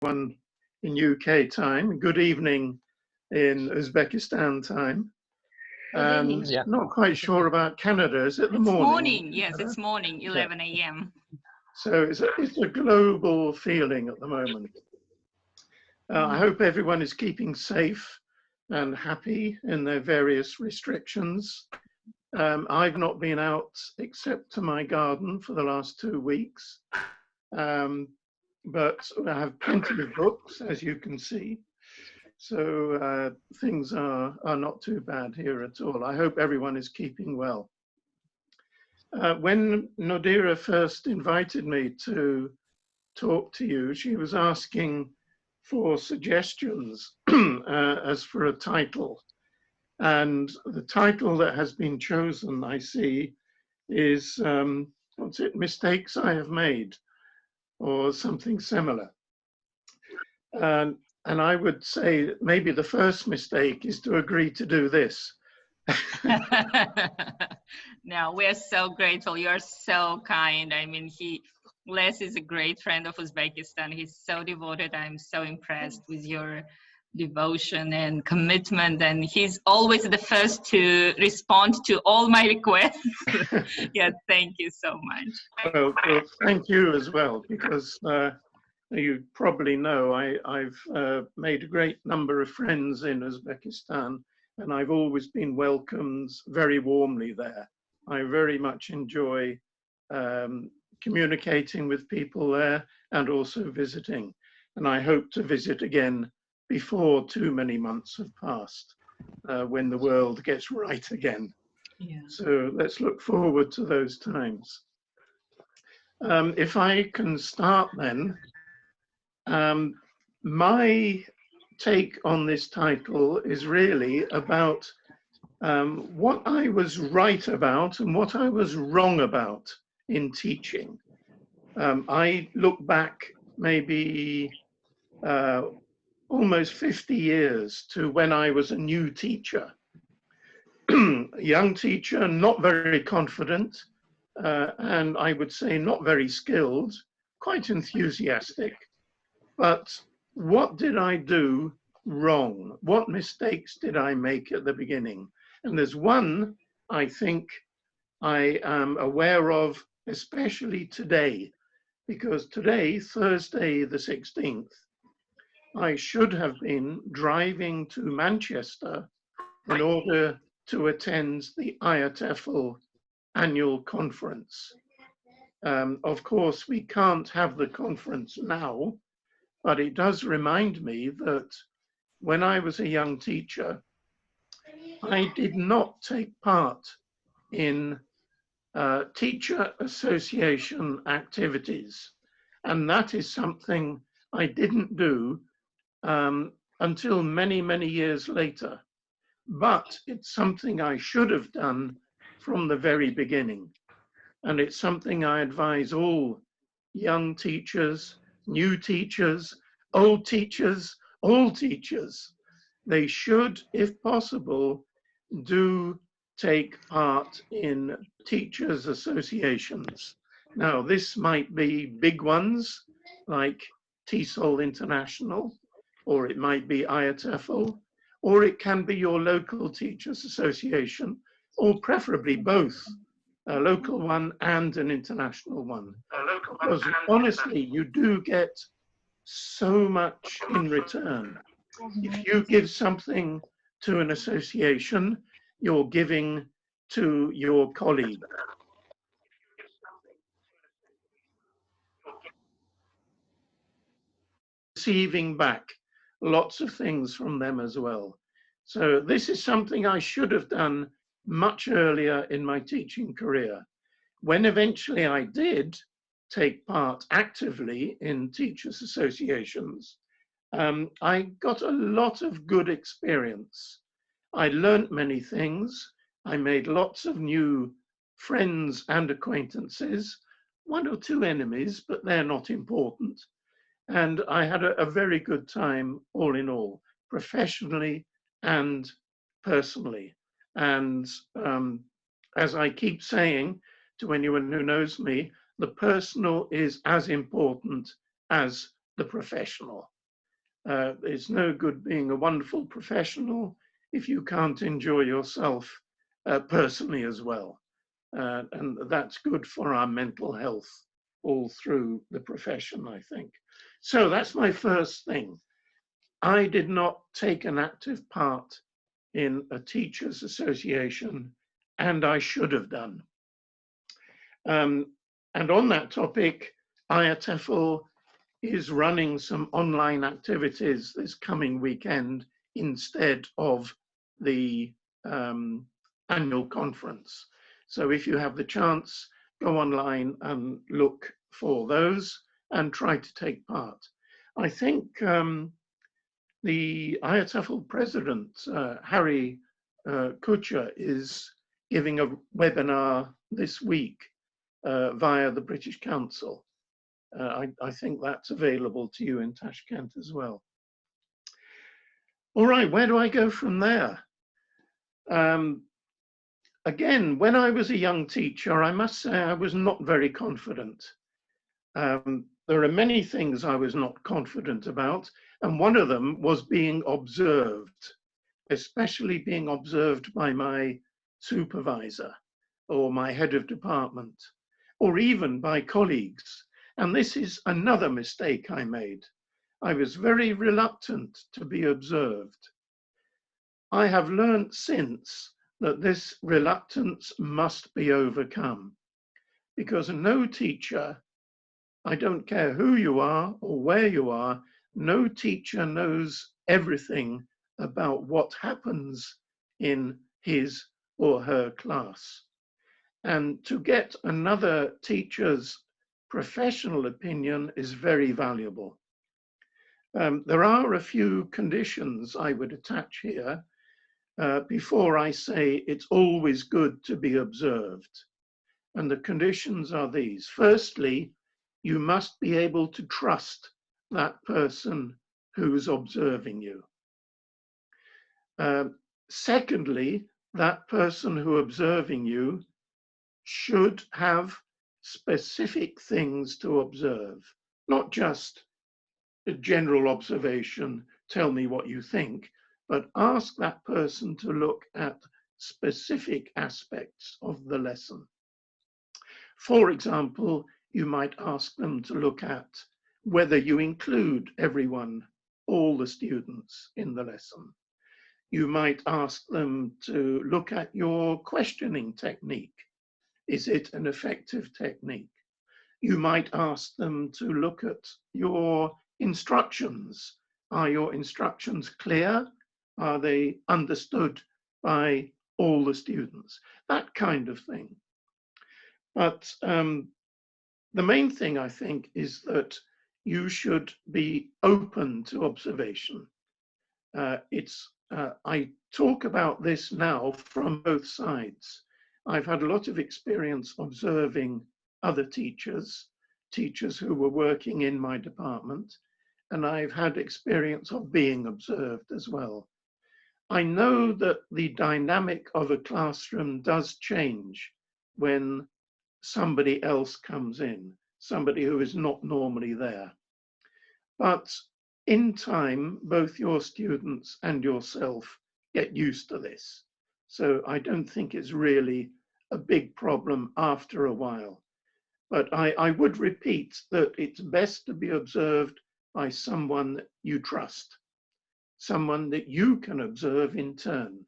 One in UK time, good evening in Uzbekistan time, and not quite sure about Canada. Is it the morning? Morning, yes, it's morning, 11 a.m. So it's a global feeling at the moment. I hope everyone is keeping safe and happy in their various restrictions. I've not been out except to my garden for the last 2 weeks. But I have plenty of books, as you can see. So things are not too bad here at all. I hope everyone is keeping well. When Nodira first invited me to talk to you, she was asking for suggestions as for a title. And the title that has been chosen, I see, is, what's it, Mistakes I Have Made, or something similar. And I would say that maybe the first mistake is to agree to do this. No, we're so grateful. You're so kind. I mean, Les is a great friend of Uzbekistan. He's so devoted. I'm so impressed with your devotion and commitment. And he's always the first to respond to all my requests. Yeah, thank you so much. Well, thank you as well, because you probably know I've made a great number of friends in Uzbekistan, and I've always been welcomed very warmly there. I very much enjoy communicating with people there and also visiting. And I hope to visit again before too many months have passed, when the world gets right again. Yeah. So let's look forward to those times. If I can start then, my take on this title is really about what I was right about and what I was wrong about in teaching. I look back maybe almost 50 years to when I was a new teacher. Young teacher, not very confident, and I would say not very skilled, quite enthusiastic. But what did I do wrong? What mistakes did I make at the beginning? And there's one I think I am aware of, especially today, because today, Thursday the 16th, I should have been driving to Manchester in order to attend the IATEFL annual conference. Of course, we can't have the conference now, but it does remind me that when I was a young teacher, I did not take part in teacher association activities. And that is something I didn't do until many, many years later. But it's something I should have done from the very beginning. And it's something I advise all young teachers, new teachers, old teachers, all teachers. They should, if possible, do take part in teachers' associations. Now, this might be big ones like TESOL International, or it might be IATEFL, or it can be your local teachers' association, or preferably both, a local one and an international one. Because honestly, you do get so much in return. If you give something to an association, you're giving to your colleague. Receiving back lots of things from them as well. So this is something I should have done much earlier in my teaching career. When eventually I did take part actively in teachers' associations, I got a lot of good experience. I learned many things. I made lots of new friends and acquaintances, one or two enemies, but they're not important. And I had a very good time all in all, professionally and personally. And as I keep saying to anyone who knows me, the personal is as important as the professional. It's no good being a wonderful professional if you can't enjoy yourself personally as well. And that's good for our mental health all through the profession, I think. So that's my first thing. I did not take an active part in a teachers' association, and I should have done. And on that topic, IATEFL is running some online activities this coming weekend instead of the annual conference. So if you have the chance, go online and look for those and try to take part. I think the IATEFL president, Harry Kutcher, is giving a webinar this week via the British Council. I think that's available to you in Tashkent as well. All right, where do I go from there? Again, when I was a young teacher, I must say I was not very confident. There are many things I was not confident about, and one of them was being observed, especially being observed by my supervisor or my head of department, or even by colleagues. And this is another mistake I made. I was very reluctant to be observed. I have learned since that this reluctance must be overcome, because no teacher, I don't care who you are or where you are, no teacher knows everything about what happens in his or her class. And to get another teacher's professional opinion is very valuable. There are a few conditions I would attach here before I say it's always good to be observed. And the conditions are these. Firstly, you must be able to trust that person who's observing you. Secondly, that person who observing you should have specific things to observe, not just a general observation, tell me what you think, but ask that person to look at specific aspects of the lesson. For example, you might ask them to look at whether you include everyone, all the students in the lesson. You might ask them to look at your questioning technique. Is it an effective technique? You might ask them to look at your instructions. Are your instructions clear? Are they understood by all the students? That kind of thing. But the main thing, I think, is that you should be open to observation. I talk about this now from both sides. I've had a lot of experience observing other teachers who were working in my department, and I've had experience of being observed as well. I know that the dynamic of a classroom does change when somebody else comes in, somebody who is not normally there. But in time, both your students and yourself get used to this. So I don't think it's really a big problem after a while. But I would repeat that it's best to be observed by someone that you trust, someone that you can observe in turn,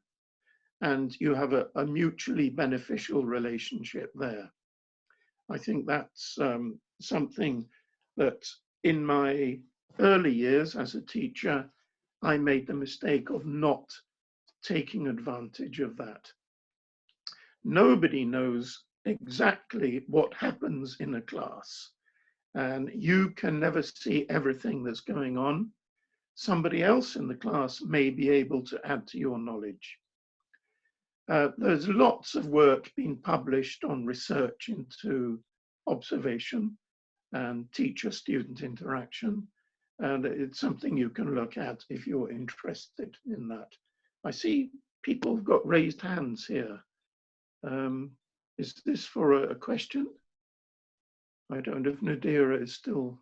and you have a mutually beneficial relationship there. I think that's something that in my early years as a teacher, I made the mistake of not taking advantage of that. Nobody knows exactly what happens in a class, and you can never see everything that's going on. Somebody else in the class may be able to add to your knowledge. There's lots of work being published on research into observation and teacher-student interaction, and it's something you can look at if you're interested in that. I see people have got raised hands here. Is this for a question? I don't know if Nadira is still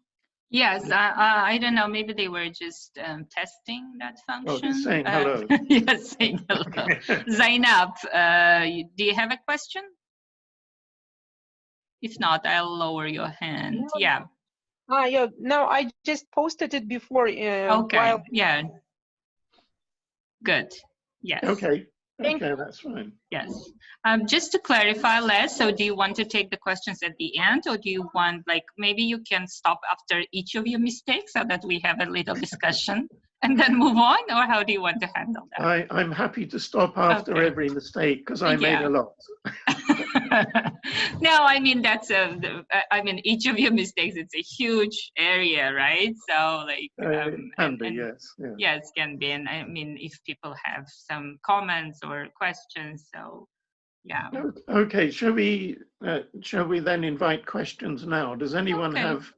Yes, I don't know. Maybe they were just testing that Oh, function. just saying hello. Yes, saying hello. Zainab, do you have a question? If not, I'll lower your hand. No. Yeah. Yeah. No, I just posted it before. Okay. While... Yeah. Good. Yes. Okay. Okay, that's fine. Yes. Just to clarify, Les, so do you want to take the questions at the end, or do you want, like, maybe you can stop after each of your mistakes so that we have a little discussion and then move on, or how do you want to handle that? I'm happy to stop after Okay. every mistake because I made a lot. No, I mean, I mean, each of your mistakes, it's a huge area, right? So like, It can be, yes. Yeah. Yes, can be. And I mean, if people have some comments or questions, so yeah. Okay, shall we then invite questions now? Does anyone have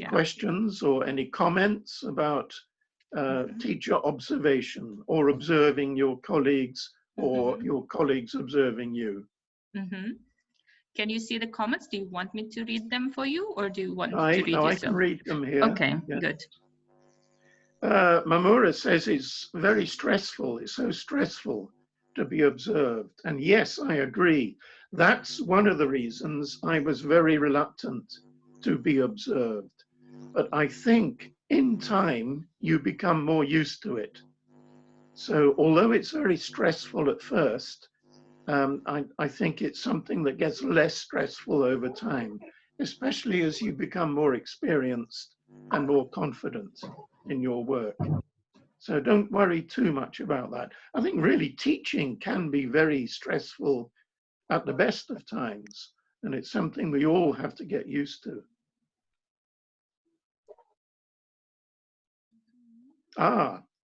questions or any comments about teacher observation or observing your colleagues or your colleagues observing you? Can you see the comments? Do you want me to read them for you, or do you want to read No, yourself? I can read them here. Okay, yes. good. Mamura says it's very stressful. It's so stressful to be observed. And yes, I agree. That's one of the reasons I was very reluctant to be observed. But I think in time, you become more used to it. So although it's very stressful at first, I think it's something that gets less stressful over time, especially as you become more experienced and more confident in your work. So don't worry too much about that. I think really teaching can be very stressful at the best of times, and it's something we all have to get used to.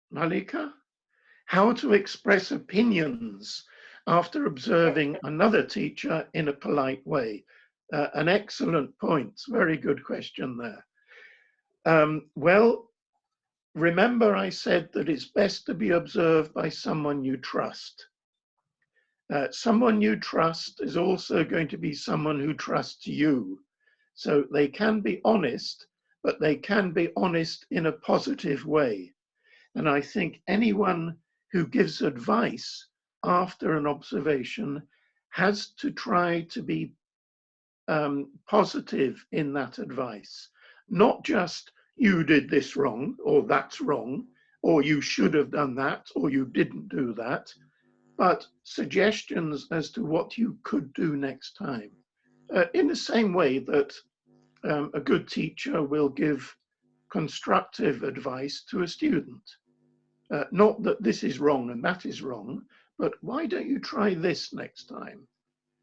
Malika, how to express opinions after observing another teacher in a polite way. An excellent point. Very good question there. Well, remember I said that it's best to be observed by someone you trust. Someone you trust is also going to be someone who trusts you. So they can be honest, but they can be honest in a positive way. And I think anyone who gives advice after an observation has to try to be positive in that advice, not just you did this wrong or that's wrong, or you should have done that or you didn't do that, but suggestions as to what you could do next time. In the same way that a good teacher will give constructive advice to a student. Not that this is wrong and that is wrong, but why don't you try this next time?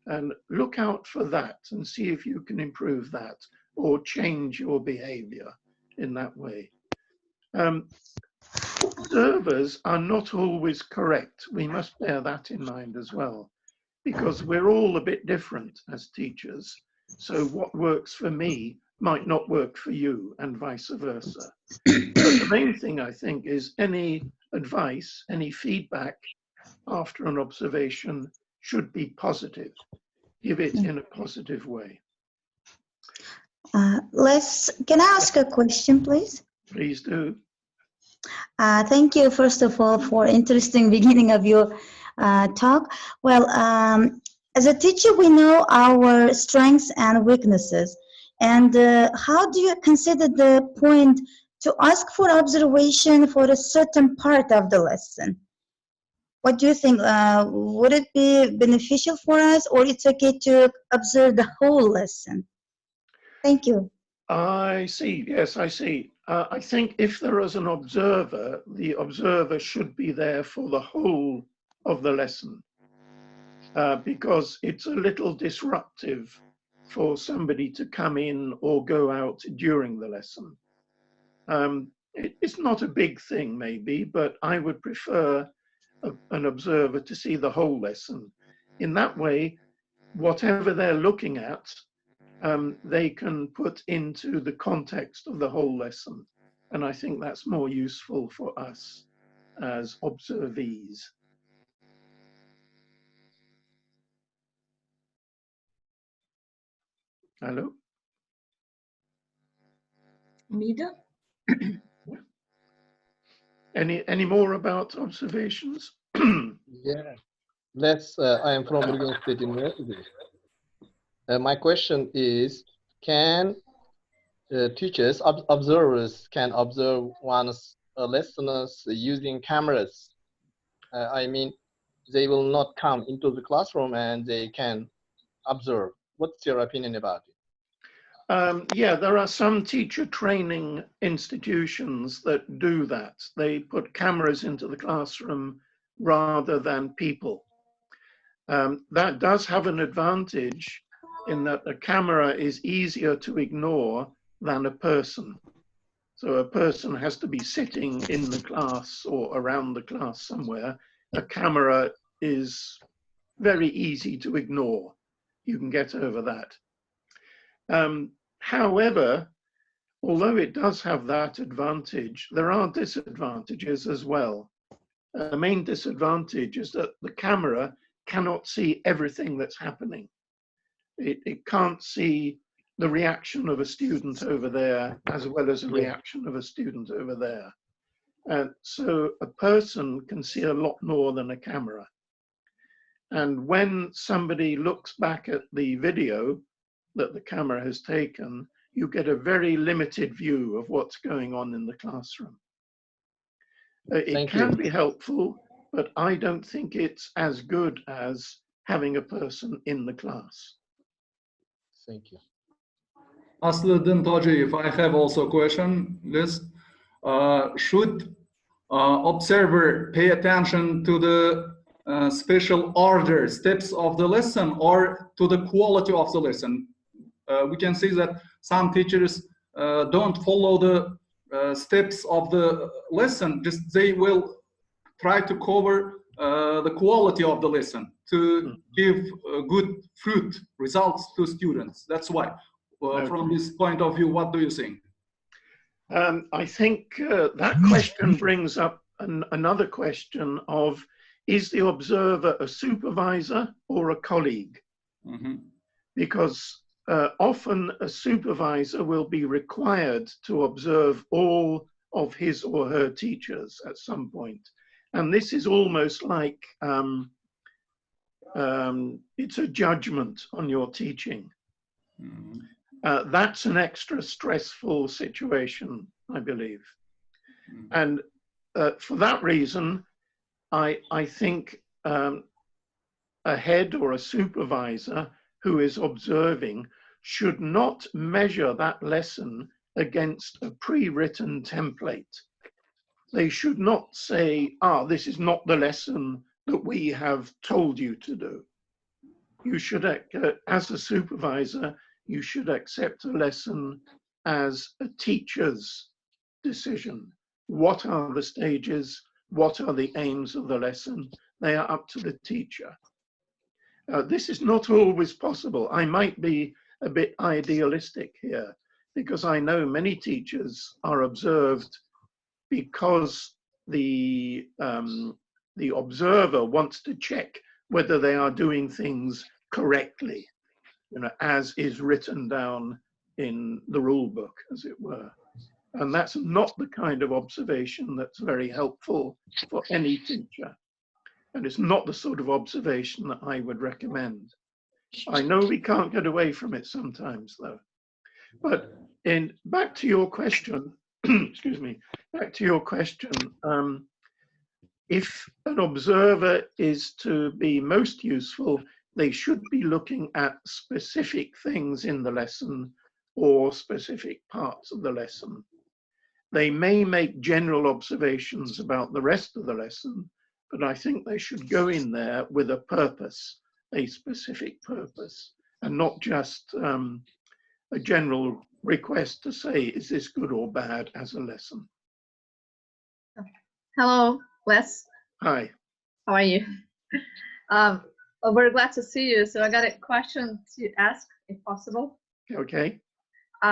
And look out for that and see if you can improve that or change your behavior in that way. Observers are not always correct. We must bear that in mind as well, because we're all a bit different as teachers. So what works for me might not work for you and vice versa. But the main thing I think is any advice, any feedback after an observation should be positive. Give it in a positive way. Les, can I ask a question, please? Please do. Thank you, first of all, for interesting beginning of your talk. Well, as a teacher, we know our strengths and weaknesses. And how do you consider the point to ask for observation for a certain part of the lesson? What do you think? Would it be beneficial for us, or it's okay to observe the whole lesson? Thank you. I see. Yes, I see. I think if there is an observer, the observer should be there for the whole of the lesson, because it's a little disruptive for somebody to come in or go out during the lesson. It's not a big thing, maybe, but I would prefer an observer to see the whole lesson. In that way, whatever they're looking at, they can put into the context of the whole lesson. And I think that's more useful for us as observees. Hello? Mida? Any more about observations? Yeah. I am from Oregon State University. My question is, can teachers, observers can observe one's listeners using cameras? I mean, they will not come into the classroom and they can observe. What's your opinion about it? Yeah, there are some teacher training institutions that do that. They put cameras into the classroom rather than people. That does have an advantage in that a camera is easier to ignore than a person. So a person has to be sitting in the class or around the class somewhere. A camera is very easy to ignore. You can get over that. However, although it does have that advantage, there are disadvantages as well. The main disadvantage is that the camera cannot see everything that's happening. It can't see the reaction of a student over there as well as a reaction of a student over there. So a person can see a lot more than a camera. And when somebody looks back at the video that the camera has taken, you get a very limited view of what's going on in the classroom. It can be helpful, but I don't think it's as good as having a person in the class. Thank you. Aslıddin Tajiyev, I have also a question. Liz, should observer pay attention to the special order steps of the lesson or to the quality of the lesson? We can see that some teachers don't follow the steps of the lesson, just they will try to cover the quality of the lesson to give good fruit results to students. That's why. From this point of view, what do you think? I think that question brings up another question of, is the observer a supervisor or a colleague? Mm-hmm. Because often a supervisor will be required to observe all of his or her teachers at some point. And this is almost like it's a judgment on your teaching. Mm-hmm. That's an extra stressful situation, I believe. Mm-hmm. And for that reason, I think a head or a supervisor who is observing should not measure that lesson against a pre-written template. They should not say, this is not the lesson that we have told you to do. You should, as a supervisor, you should accept a lesson as a teacher's decision. What are the stages? What are the aims of the lesson? They are up to the teacher. This is not always possible. I might be a bit idealistic here because I know many teachers are observed because the observer wants to check whether they are doing things correctly, as is written down in the rule book, as it were. And that's not the kind of observation that's very helpful for any teacher. And it's not the sort of observation that I would recommend. I know we can't get away from it sometimes, though. But back to your question, excuse me, back to your question, if an observer is to be most useful, they should be looking at specific things in the lesson or specific parts of the lesson. They may make general observations about the rest of the lesson, but I think they should go in there with a purpose, a specific purpose, and not just a general request to say, is this good or bad as a lesson? Hello, Les. Hi. How are you? We're very glad to see you. So I got a question to ask, if possible. Okay.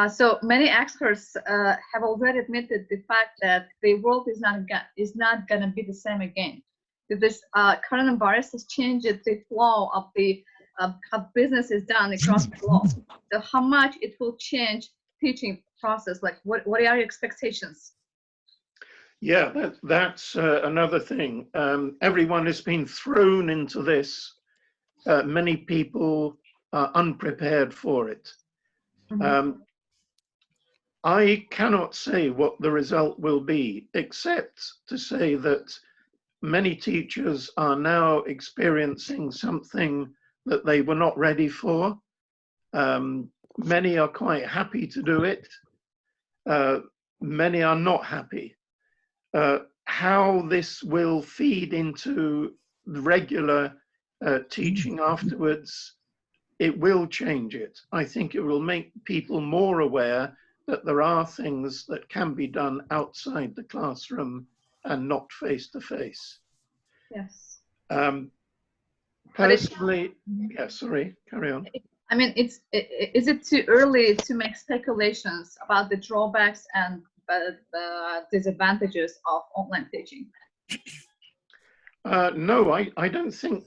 So many experts have already admitted the fact that the world is not going to be the same again. This coronavirus has changed the flow of the how business is done across the globe. So how much it will change teaching process? Like, what are your expectations? Yeah, that's another thing. Everyone has been thrown into this. Many people are unprepared for it. I cannot say what the result will be, except to say that many teachers are now experiencing something that they were not ready for. Many are quite happy to do it. Many are not happy. How this will feed into the regular teaching afterwards, it will change it. I think it will make people more aware that there are things that can be done outside the classroom and not face to face. Yes. Personally, yeah, sorry, carry on. I mean, is it too early to make speculations about the drawbacks and the disadvantages of online teaching? No, I don't think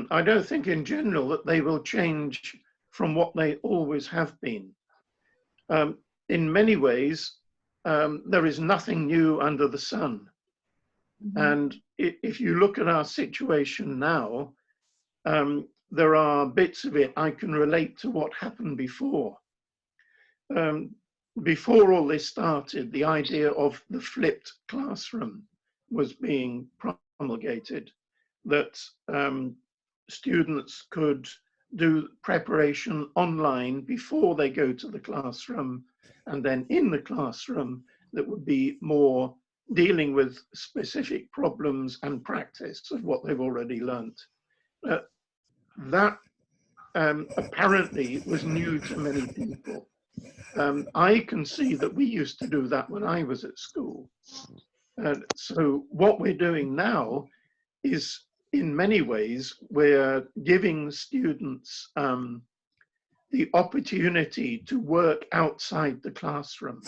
I don't think in general that they will change from what they always have been. In many ways, there is nothing new under the sun. And if you look at our situation now, there are bits of it I can relate to what happened before. Before all this started, the idea of the flipped classroom was being promulgated, that students could do preparation online before they go to the classroom, and then in the classroom that would be more dealing with specific problems and practice of what they've already learnt. That apparently was new to many people. I can see that we used to do that when I was at school. So what we're doing now is, in many ways, we're giving students the opportunity to work outside the classroom.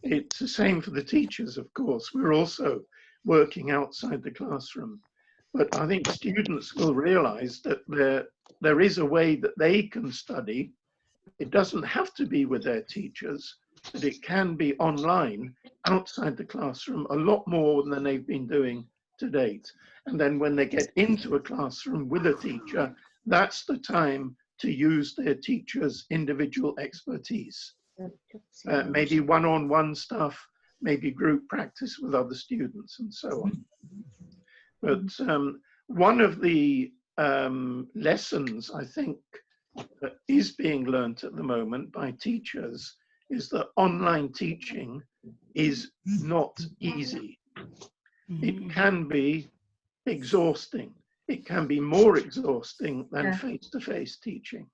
It's the same for the teachers, of course. We're also working outside the classroom. But I think students will realize that there is a way that they can study. It doesn't have to be with their teachers, but it can be online, outside the classroom, a lot more than they've been doing to date. And then when they get into a classroom with a teacher, that's the time to use their teacher's individual expertise. Maybe one-on-one stuff, maybe group practice with other students and so on. But one of the lessons I think that is being learnt at the moment by teachers is that online teaching is not easy. It can be exhausting. It can be more exhausting than face-to-face teaching.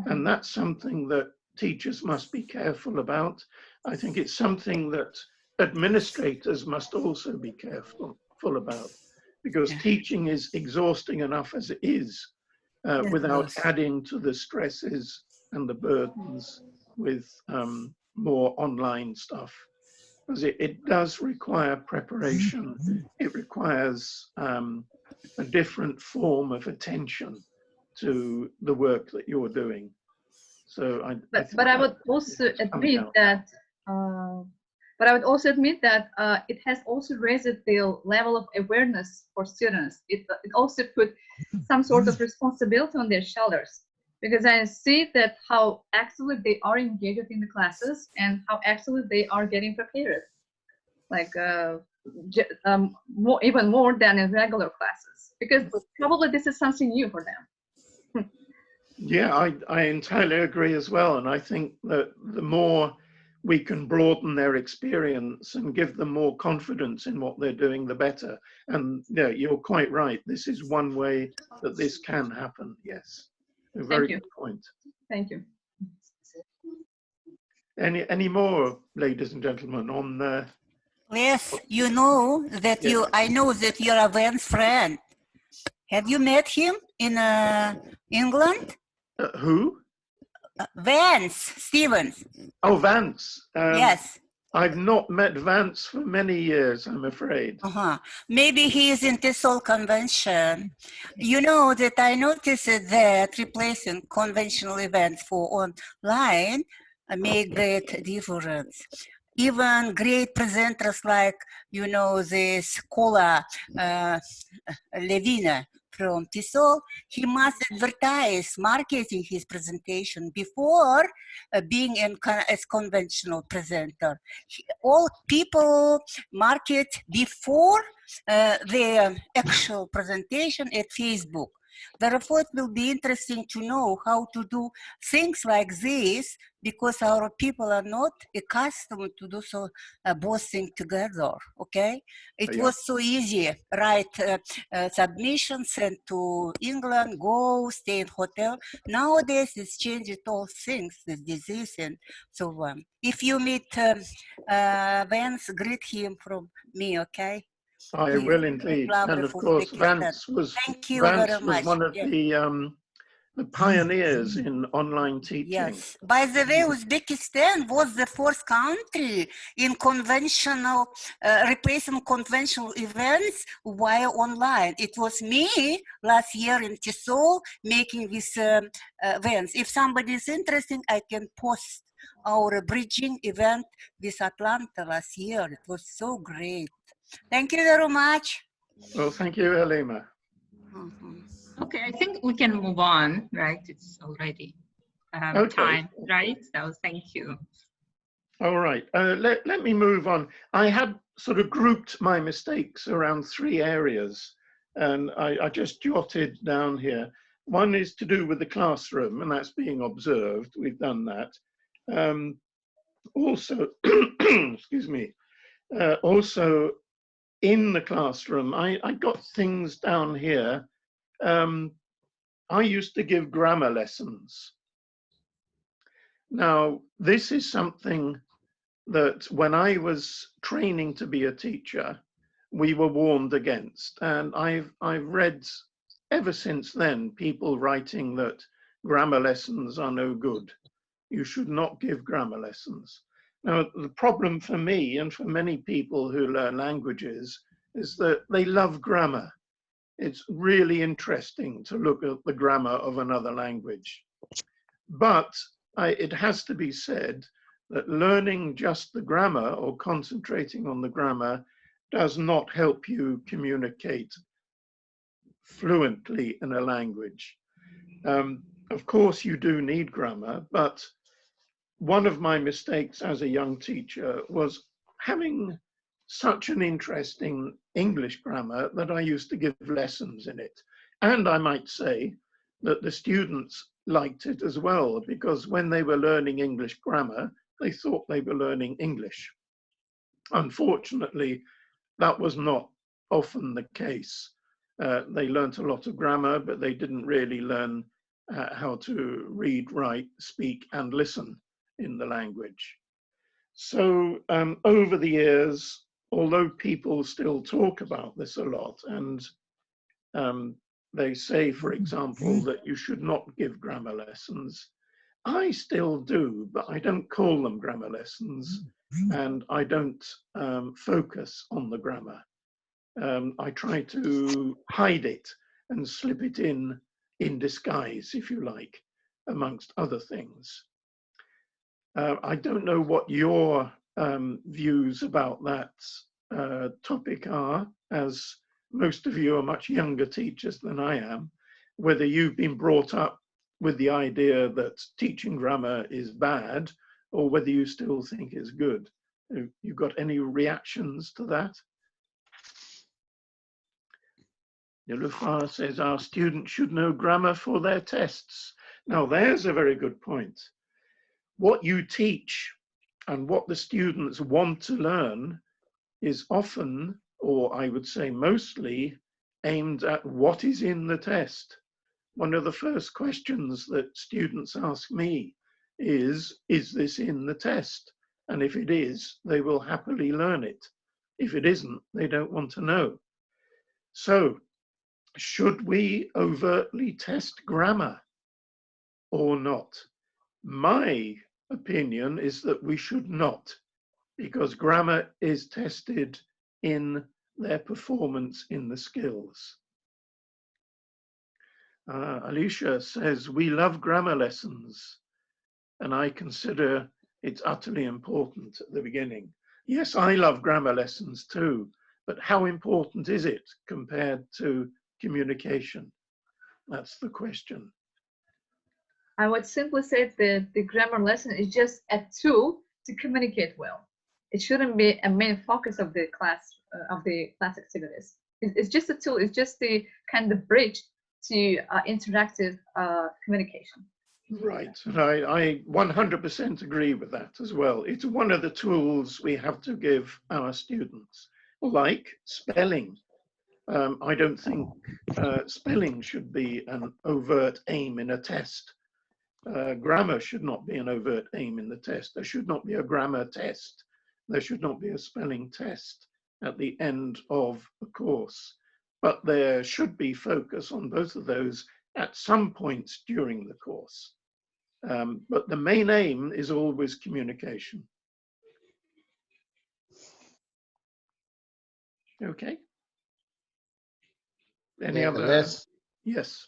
And that's something that teachers must be careful about. I think it's something that administrators must also be careful about, because teaching is exhausting enough as it is, without adding to the stresses and the burdens with more online stuff. Because it does require preparation. It requires a different form of attention to the work that you're doing. So I would also admit that it has also raised the level of awareness for students. It also put some sort of responsibility on their shoulders, because I see that how actively they are engaged in the classes and how actively they are getting prepared, like even more than in regular classes, because probably this is something new for them. Yeah, I entirely agree as well. And I think that the more we can broaden their experience and give them more confidence in what they're doing, the better. And yeah, you're quite right. This is one way that this can happen. Yes, a very good point. Thank you. Any more, ladies and gentlemen, on the... Yes, you know that I know that you're a Vance friend. Have you met him in England? Who? Vance Stevens. Oh, Vance. Yes. I've not met Vance for many years, I'm afraid. Maybe he is in TESOL convention. You know that I noticed that replacing conventional events for online, make great difference. Even great presenters like, you know, this Kola Levina from TESOL, he must advertise, marketing his presentation before being as conventional presenter. All people market before their actual presentation at Facebook. Therefore, it will be interesting to know how to do things like this, because our people are not accustomed to do so both things together. Okay, it was so easy. Write submission, send to England, go stay in hotel. Nowadays, it's changed all things, the disease and so on. If you meet Vance, greet him from me. Okay. I will indeed. And of course, Vance was one of the pioneers in online teaching. Yes. By the way, Uzbekistan was the first country in conventional, replacing conventional events via online. It was me last year in TESOL making these events. If somebody is interested, I can post our bridging event with Atlanta last year. It was so great. Thank you very much. Well, thank you, Halima. Okay, I think we can move on, right? It's already time, right? So thank you. All right, let me move on. I had sort of grouped my mistakes around 3 areas, and I just jotted down here. One is to do with the classroom, and that's being observed. We've done that. Also, excuse me, also in the classroom, I got things down here. I used to give grammar lessons. Now, this is something that when I was training to be a teacher, we were warned against. And I've read ever since then, people writing that grammar lessons are no good. You should not give grammar lessons. Now, the problem for me and for many people who learn languages is that they love grammar. It's really interesting to look at the grammar of another language. But it has to be said that learning just the grammar or concentrating on the grammar does not help you communicate fluently in a language. Of course, you do need grammar, but one of my mistakes as a young teacher was having such an interest in English grammar that I used to give lessons in it. And I might say that the students liked it as well, because when they were learning English grammar, they thought they were learning English. Unfortunately, that was not often the case. They learnt a lot of grammar, but they didn't really learn how to read, write, speak, and listen in the language. So over the years, although people still talk about this a lot, and they say, for example, that you should not give grammar lessons, I still do, but I don't call them grammar lessons, and I don't focus on the grammar. I try to hide it and slip it in disguise, if you like, amongst other things. I don't know what your views about that topic are, as most of you are much younger teachers than I am, whether you've been brought up with the idea that teaching grammar is bad, or whether you still think it's good. Have you got any reactions to that? Nilufar says our students should know grammar for their tests. Now, there's a very good point. What you teach and what the students want to learn is often, or I would say mostly, aimed at what is in the test. One of the first questions that students ask me is this in the test? And if it is, they will happily learn it. If it isn't, they don't want to know. So, should we overtly test grammar or not? My opinion is that we should not, because grammar is tested in their performance in the skills. Alicia says, we love grammar lessons, and I consider It's utterly important at the beginning. Yes, I love grammar lessons too, but how important is it compared to communication? That's the question. I would simply say that the grammar lesson is just a tool to communicate well. It shouldn't be a main focus of the class activities. It's just a tool. It's just the kind of bridge to interactive communication. Right, and I 100% agree with that as well. It's one of the tools we have to give our students, like spelling. I don't think spelling should be an overt aim in a test. Grammar should not be an overt aim in the test. There should not be a grammar test. There should not be a spelling test at the end of the course. But there should be focus on both of those at some points during the course. But the main aim is always communication. Okay. Any other? Yes.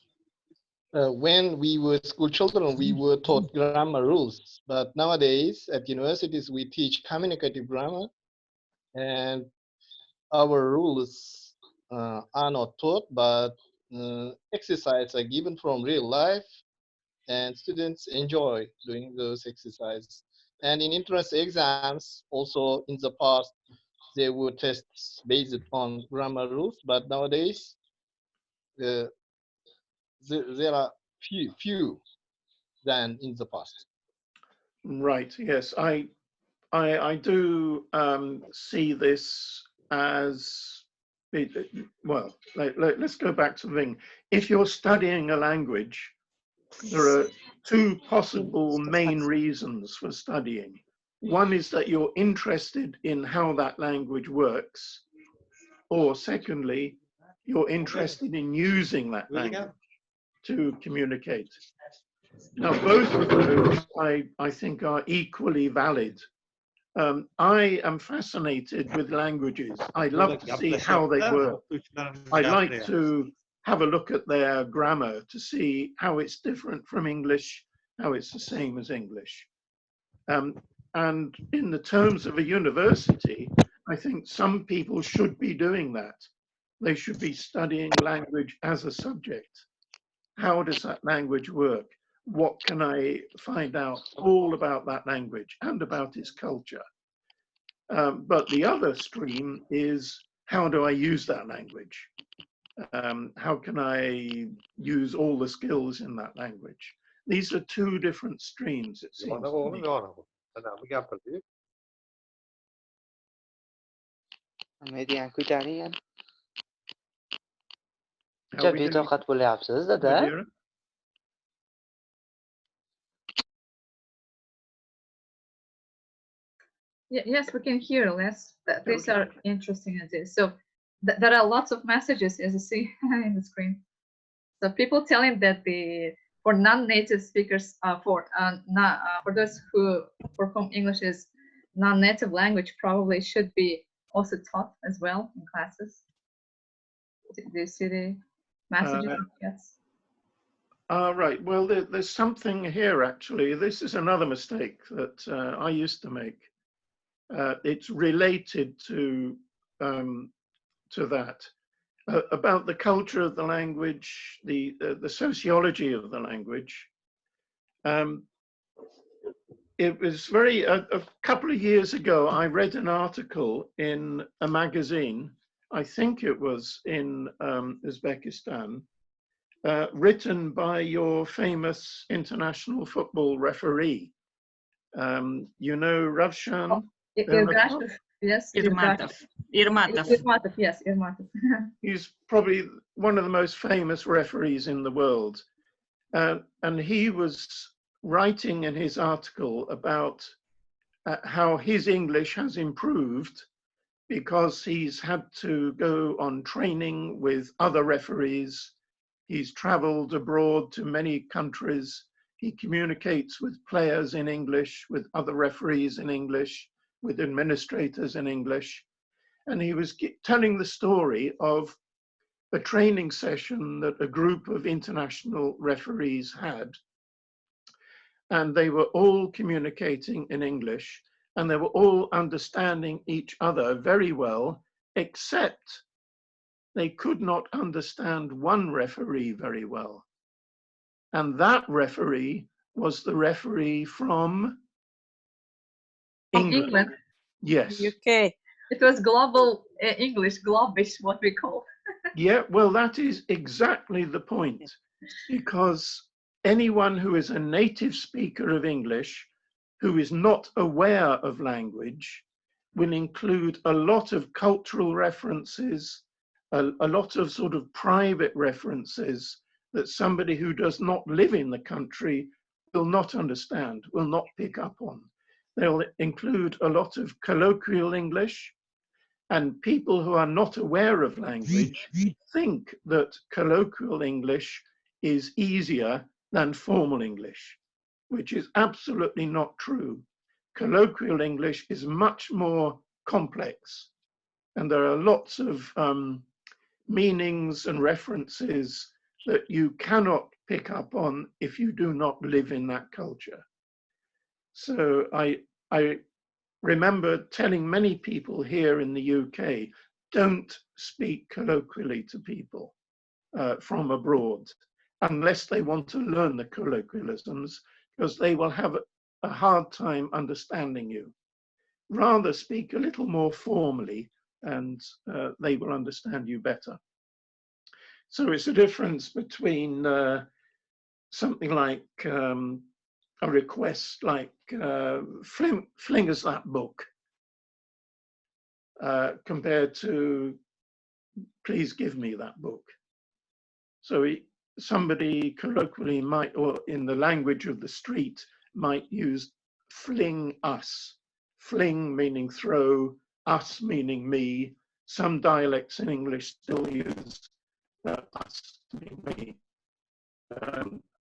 When we were school children, we were taught grammar rules. But nowadays, at universities, we teach communicative grammar. And our rules are not taught, but exercises are given from real life. And students enjoy doing those exercises. And in entrance exams, also in the past, there were tests based on grammar rules. But nowadays, there are few than in the past. Right. Yes, I do see this as well. Let's go back to the thing. If you're studying a language, there are two possible main reasons for studying. One is that you're interested in how that language works, or secondly, you're interested in using that language to communicate. Now, both of those, I think, are equally valid. I am fascinated with languages. I love to see how they work. I like to have a look at their grammar to see how it's different from English, how it's the same as English. And in the terms of a university, I think some people should be doing that. They should be studying language as a subject. How does that language work? What can I find out all about that language and about its culture? But the other stream is, how do I use that language? How can I use all the skills in that language? These are two different streams, it seems to me. Madeira? Yes, we can hear Les. These are interesting ideas. So there are lots of messages, as you see in the screen. So people telling that for non-native speakers, for those for whom English is non-native language, probably should be also taught as well in classes. Do you see the messages? Yes. Right. Well, there's something here, actually. This is another mistake that I used to make. It's related to that. About the culture of the language, the sociology of the language. It was a couple of years ago, I read an article in a magazine, I think it was in Uzbekistan, written by your famous international football referee. You know Ravshan? Yes, Irmatov. Yes, Irmatov. He's probably one of the most famous referees in the world. And he was writing in his article about how his English has improved because he's had to go on training with other referees. He's traveled abroad to many countries. He communicates with players in English, with other referees in English, with administrators in English. And he was telling the story of a training session that a group of international referees had. and they were all communicating in English, and they were all understanding each other very well, except they could not understand one referee very well. And that referee was the referee from England. Yes. UK. It was global English, globish, what we call. Yeah, well, that is exactly the point, because anyone who is a native speaker of English, who is not aware of language, will include a lot of cultural references, a lot of sort of private references that somebody who does not live in the country will not understand, will not pick up on. They'll include a lot of colloquial English, and people who are not aware of language think that colloquial English is easier than formal English, which is absolutely not true. Colloquial English is much more complex, and there are lots of meanings and references that you cannot pick up on if you do not live in that culture. So I remember telling many people here in the UK, don't speak colloquially to people from abroad unless they want to learn the colloquialisms, because they will have a hard time understanding you. Rather speak a little more formally, and they will understand you better. So it's a difference between something like a request like fling us that book compared to please give me that book. So somebody colloquially might, or in the language of the street, might use fling us. Fling meaning throw, us meaning me. Some dialects in English still use us meaning me.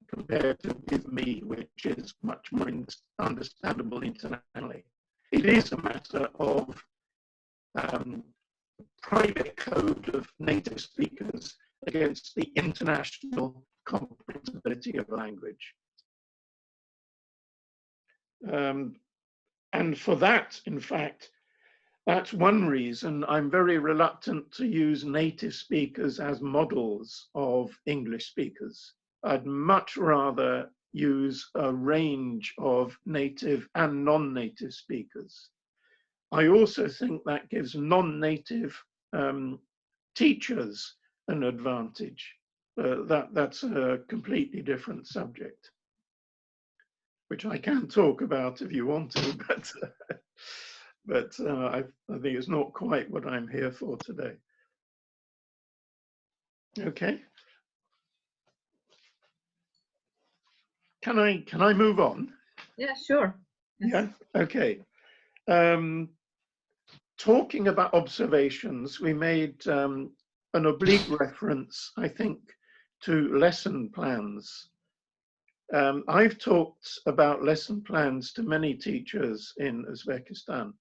Compared to give me, which is much more understandable internationally. It is a matter of private code of native speakers against the international comprehensibility of language. And for that, in fact, that's one reason I'm very reluctant to use native speakers as models of English speakers. I'd much rather use a range of native and non-native speakers. I also think that gives non-native teachers an advantage. That's a completely different subject, which I can talk about if you want to, but I think it's not quite what I'm here for today. Okay. Can I move on? Yeah, sure. Yes. Yeah, okay. Talking about observations, we made an oblique reference, I think, to lesson plans. I've talked about lesson plans to many teachers in Uzbekistan.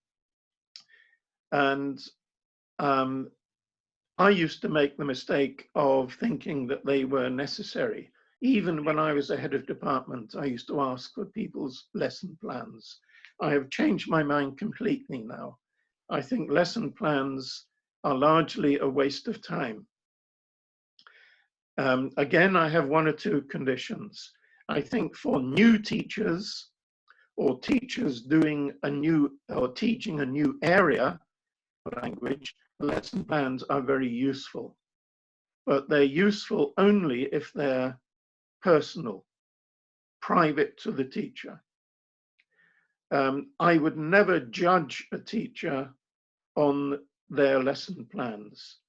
And I used to make the mistake of thinking that they were necessary. Even when I was a head of department, I used to ask for people's lesson plans. I have changed my mind completely now. I think lesson plans are largely a waste of time. Again, I have one or two conditions. I think for new teachers or teachers doing a new or teaching a new area of language, lesson plans are very useful. But they're useful only if they're personal, private to the teacher. I would never judge a teacher on their lesson plans,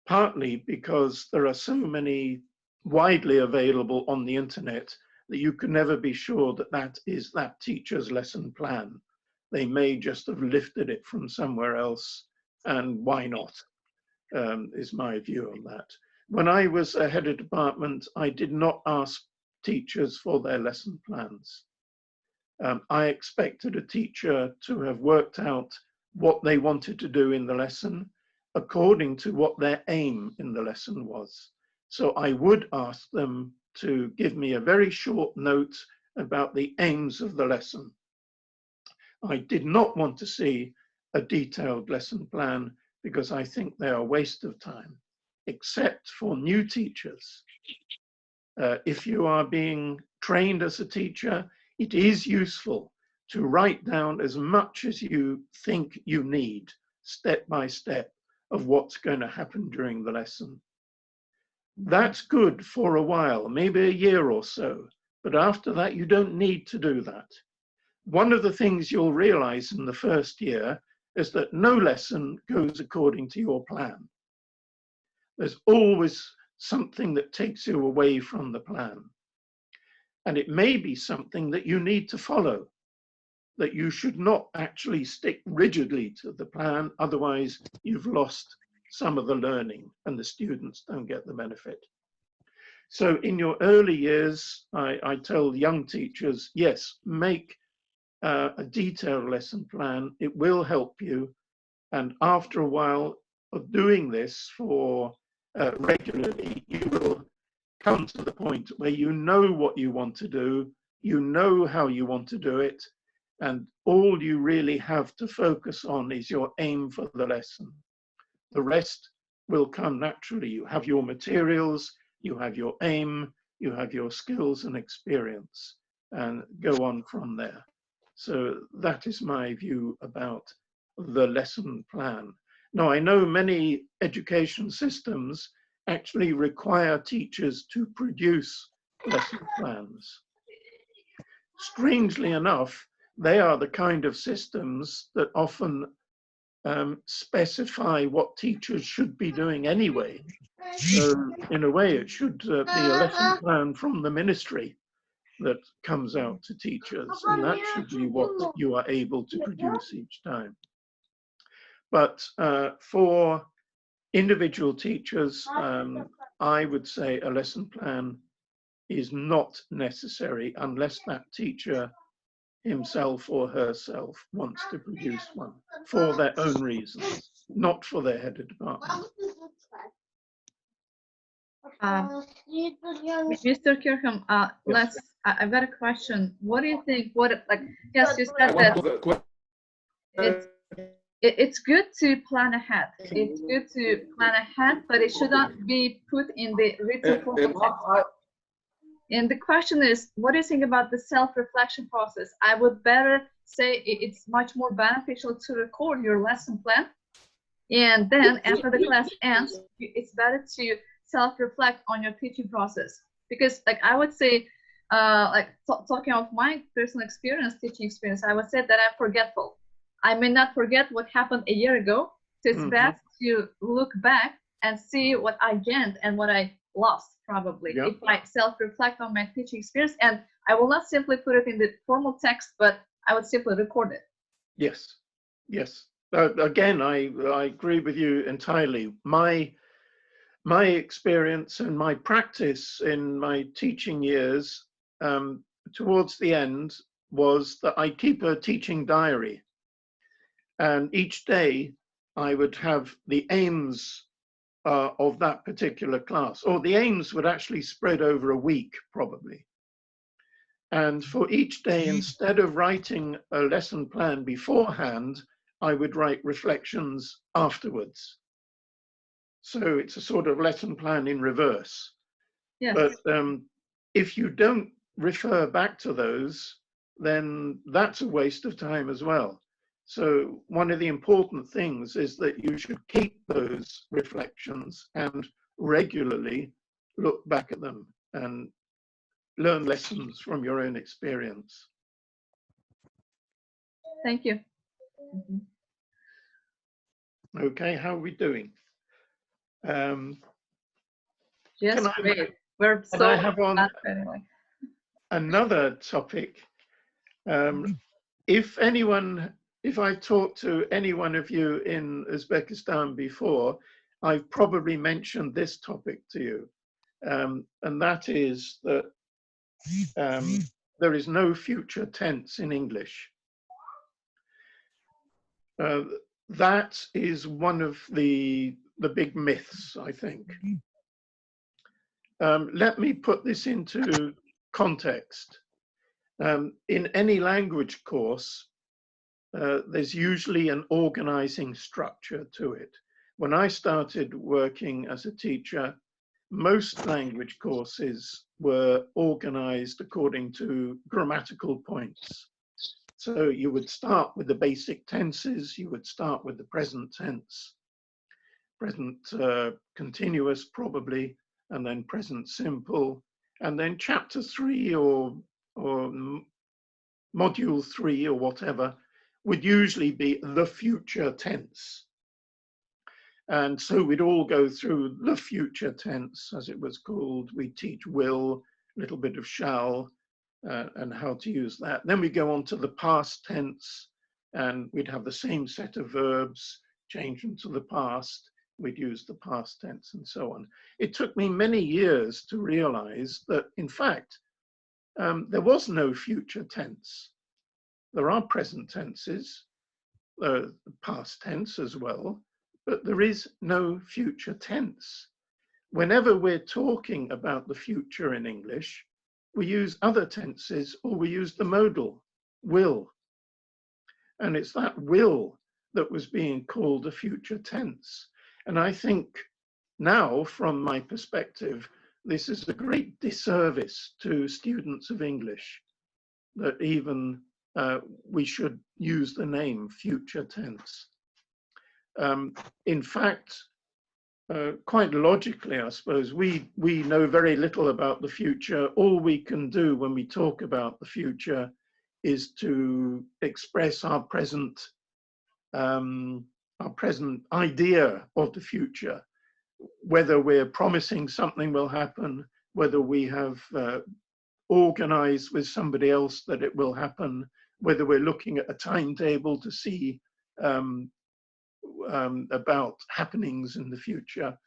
partly because there are so many widely available on the internet that you can never be sure that that is that teacher's lesson plan. They may just have lifted it from somewhere else, and why not, is my view on that. When I was a head of department, I did not ask teachers for their lesson plans. I expected a teacher to have worked out what they wanted to do in the lesson according to what their aim in the lesson was. So I would ask them to give me a very short note about the aims of the lesson. I did not want to see a detailed lesson plan because I think they are a waste of time, except for new teachers. If you are being trained as a teacher, it is useful to write down as much as you think you need, step by step, of what's going to happen during the lesson. That's good for a while, maybe a year or so, but after that, you don't need to do that. One of the things you'll realize in the first year is that no lesson goes according to your plan. There's always something that takes you away from the plan. And it may be something that you need to follow, that you should not actually stick rigidly to the plan, otherwise you've lost some of the learning and the students don't get the benefit. So in your early years, I tell young teachers, yes, make a detailed lesson plan. It will help you. And after a while of doing this for regularly, you will come to the point where you know what you want to do, you know how you want to do it, and all you really have to focus on is your aim for the lesson. The rest will come naturally. You have your materials, you have your aim, you have your skills and experience, and go on from there. So that is my view about the lesson plan. Now, I know many education systems actually require teachers to produce lesson plans. Strangely enough, they are the kind of systems that often specify what teachers should be doing anyway. So in a way, it should be a lesson plan from the ministry that comes out to teachers, and that should be what you are able to produce each time. But for individual teachers, I would say a lesson plan is not necessary unless that teacher himself or herself wants to produce one for their own reasons, not for their head of department. Mr. Kirkham, Yes. I've got a question. What do you think? Yes, you said that it's good to plan ahead. It's good to plan ahead, but it should not be put in the written form. And the question is, what do you think about the self-reflection process? I would better say it's much more beneficial to record your lesson plan. And then after the class ends, it's better to self-reflect on your teaching process. Because I would say, talking of my personal experience, teaching experience, I would say that I'm forgetful. I may not forget what happened a year ago. So it's best to look back and see what I gained and what I lost, probably, if I self-reflect on my teaching experience. And I will not simply put it in the formal text, but I would simply record it. Yes, yes. Again, I agree with you entirely. My experience and my practice in my teaching years towards the end was that I keep a teaching diary. And each day I would have the aims of that particular class, or the aims would actually spread over a week, probably. And for each day, instead of writing a lesson plan beforehand, I would write reflections afterwards. So it's a sort of lesson plan in reverse. Yes. But if you don't refer back to those, then that's a waste of time as well. So one of the important things is that you should keep those reflections and regularly look back at them and learn lessons from your own experience. Thank you. Okay, how are we doing? Just great. We're so I have on anyway. another topic. If I talked to any one of you in Uzbekistan before, I've probably mentioned this topic to you, and that is that there is no future tense in English. That is one of the big myths, I think. Let me put this into context. In any language course, there's usually an organizing structure to it. When I started working as a teacher, most language courses were organized according to grammatical points. So you would start with the basic tenses, you would start with the present tense, present continuous probably, and then present simple, and then chapter 3 or module 3 or whatever would usually be the future tense. And so we'd all go through the future tense, as it was called. We'd teach will, a little bit of shall, and how to use that. Then we go on to the past tense, and we'd have the same set of verbs, change them to the past. We'd use the past tense and so on. It took me many years to realize that, in fact, there was no future tense. There are present tenses, past tense as well, but there is no future tense. Whenever we're talking about the future in English, we use other tenses or we use the modal, will. And it's that will that was being called a future tense. And I think now, from my perspective, this is a great disservice to students of English, that even we should use the name future tense. In fact, quite logically, I suppose, we know very little about the future. All we can do when we talk about the future is to express our present idea of the future, whether we're promising something will happen, whether we have organized with somebody else that it will happen, whether we're looking at a timetable to see about happenings in the future.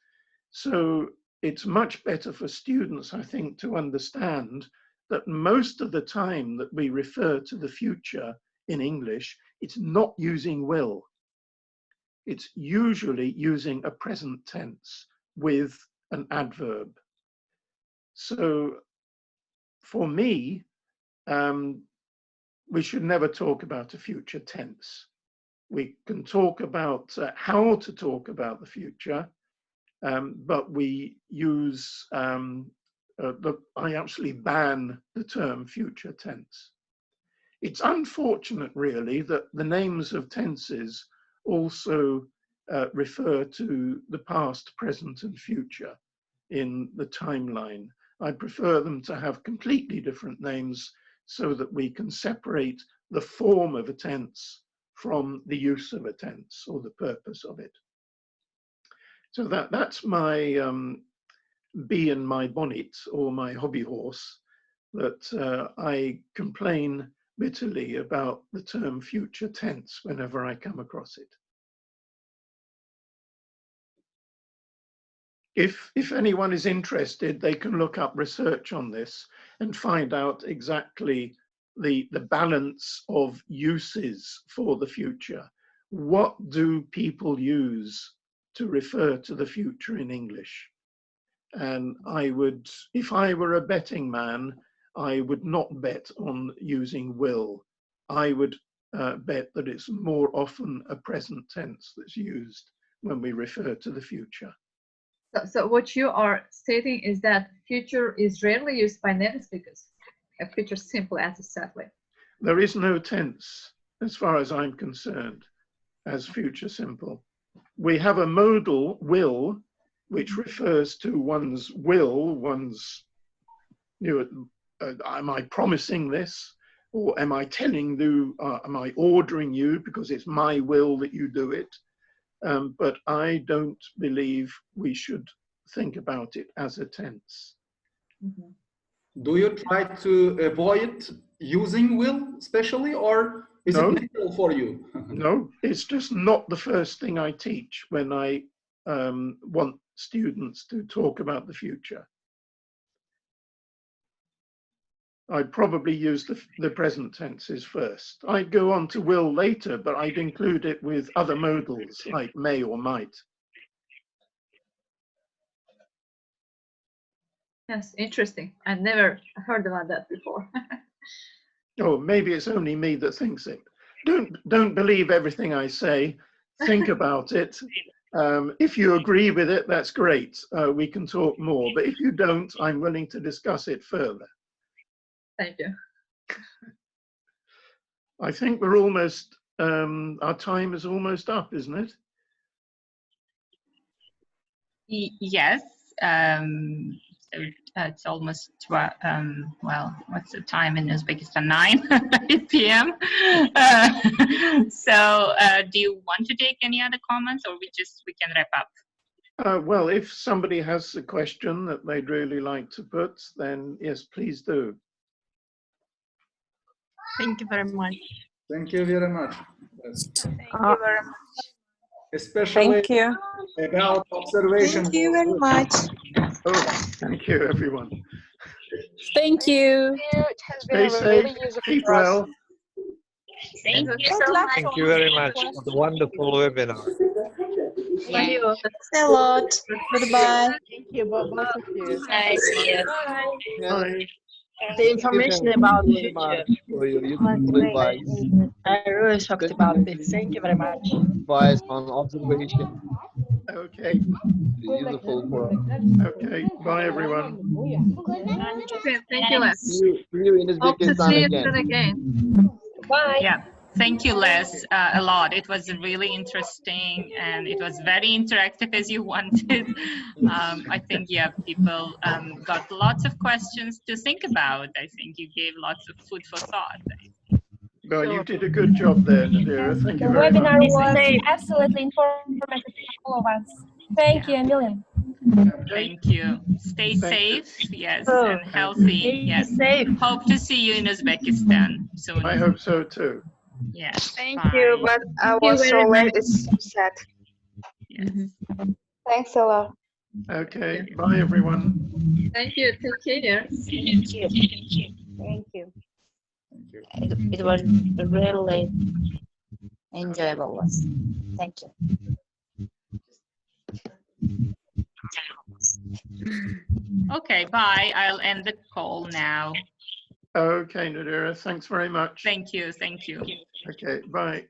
So it's much better for students, I think, to understand that most of the time that we refer to the future in English, it's not using will. It's usually using a present tense with an adverb. So for me, we should never talk about a future tense. We can talk about how to talk about the future, but we use, I actually ban the term future tense. It's unfortunate, really, that the names of tenses also refer to the past, present, and future in the timeline. I prefer them to have completely different names so that we can separate the form of a tense from the use of a tense or the purpose of it. So that's my bee in my bonnet, or my hobby horse, that I complain bitterly about the term future tense whenever I come across it. If anyone is interested, they can look up research on this and find out exactly the balance of uses for the future. What do people use to refer to the future in English? And I would, if I were a betting man, I would not bet on using will. I would bet that it's more often a present tense that's used when we refer to the future. So what you are stating is that future is rarely used by native speakers. A future simple, as you said. There is no tense, as far as I'm concerned, as future simple. We have a modal, will, which refers to one's will, one's, am I promising this? Or am I telling you, am I ordering you because it's my will that you do it? But I don't believe we should think about it as a tense. Mm-hmm. Do you try to avoid using will, especially, or is it natural for you? No, it's just not the first thing I teach when I want students to talk about the future. I'd probably use the present tenses first. I'd go on to will later, but I'd include it with other modals like may or might. Yes, interesting. I never heard about that before. Oh, maybe it's only me that thinks it. Don't believe everything I say. Think about it. If you agree with it, that's great. We can talk more. But if you don't, I'm willing to discuss it further. Thank you. I think we're almost, our time is almost up, isn't it? Yes. So, it's almost, well, what's the time in Uzbekistan? 9 p.m. So do you want to take any other comments, or we can wrap up? Well, if somebody has a question that they'd really like to put, then yes, please do. Thank you very much. Thank you very much. Yes. Thank you very much. Especially Thank you. about observation. Thank you very much. Oh, thank you, everyone. Thank you. It has Stay been safe, really useful keep for us. well. Thank you Good so luck. much. Thank you very much for the wonderful webinar. Thank you. Thanks a lot. Goodbye. Thank you, both of you. Nice to see you. Bye. The information about the future, For your useful advice. I'm really shocked about this. Thank you very much. Advice on observation. Okay, Useful for us. okay. Bye, everyone. Okay, thank you, Les. See you in Hope to Uzbekistan see you again. soon again. Bye. Yeah. Thank you, Les, a lot. It was really interesting, and it was very interactive as you wanted. I think, yeah, people got lots of questions to think about. I think you gave lots of food for thought. Well, you did a good job there, Nadira. Thank The you very webinar much. was absolutely informative for all of us. Thank you a million. Thank you. Stay Thank you. safe, yes, Oh, and healthy, Stay yes. safe. Hope to see you in Uzbekistan soon. I hope so too. Yes. Thank bye. you, but I Thank you was so very late. much. It's so sad. Yes. Thanks a lot. Okay, bye, everyone. Thank you. Take care. Thank you. Thank you. It was really enjoyable. Thank you. Okay, bye. I'll end the call now. Okay, Nadira, thanks very much. Thank you. Thank you. Okay, bye.